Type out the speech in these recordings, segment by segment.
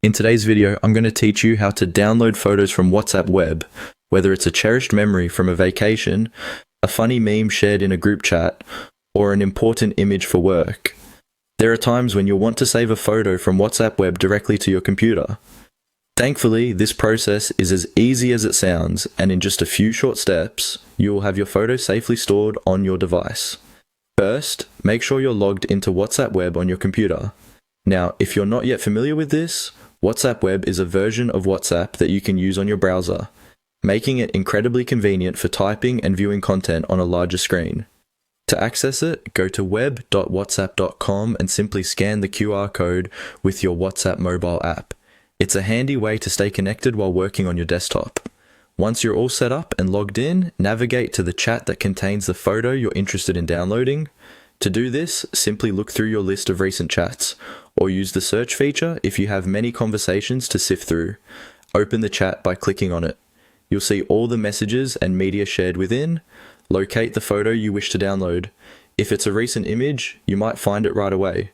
In today's video, I'm going to teach you how to download photos from WhatsApp Web, whether it's a cherished memory from a vacation, a funny meme shared in a group chat, or an important image for work. There are times when you'll want to save a photo from WhatsApp Web directly to your computer. Thankfully, this process is as easy as it sounds, and in just a few short steps, you will have your photo safely stored on your device. First, make sure you're logged into WhatsApp Web on your computer. Now, if you're not yet familiar with this, WhatsApp Web is a version of WhatsApp that you can use on your browser, making it incredibly convenient for typing and viewing content on a larger screen. To access it, go to web.whatsapp.com and simply scan the QR code with your WhatsApp mobile app. It's a handy way to stay connected while working on your desktop. Once you're all set up and logged in, navigate to the chat that contains the photo you're interested in downloading. To do this, simply look through your list of recent chats, or use the search feature if you have many conversations to sift through. Open the chat by clicking on it. You'll see all the messages and media shared within. Locate the photo you wish to download. If it's a recent image, you might find it right away.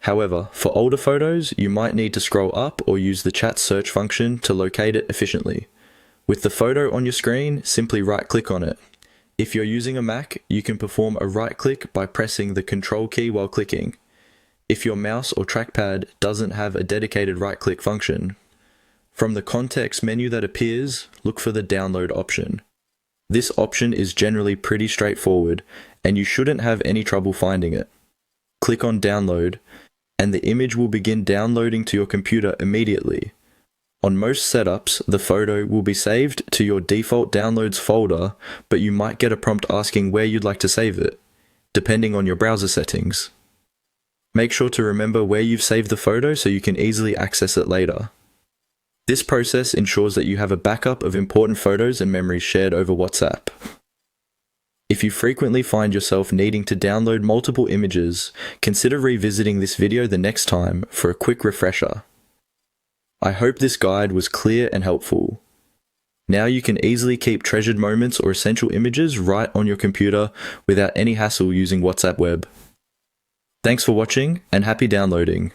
However, for older photos, you might need to scroll up or use the chat search function to locate it efficiently. With the photo on your screen, simply right-click on it. If you're using a Mac, you can perform a right-click by pressing the Control key while clicking. If your mouse or trackpad doesn't have a dedicated right-click function, from the context menu that appears, look for the Download option. This option is generally pretty straightforward, and you shouldn't have any trouble finding it. Click on Download, and the image will begin downloading to your computer immediately. On most setups, the photo will be saved to your default downloads folder, but you might get a prompt asking where you'd like to save it, depending on your browser settings. Make sure to remember where you've saved the photo so you can easily access it later. This process ensures that you have a backup of important photos and memories shared over WhatsApp. If you frequently find yourself needing to download multiple images, consider revisiting this video the next time for a quick refresher. I hope this guide was clear and helpful. Now you can easily keep treasured moments or essential images right on your computer without any hassle using WhatsApp Web. Thanks for watching and happy downloading.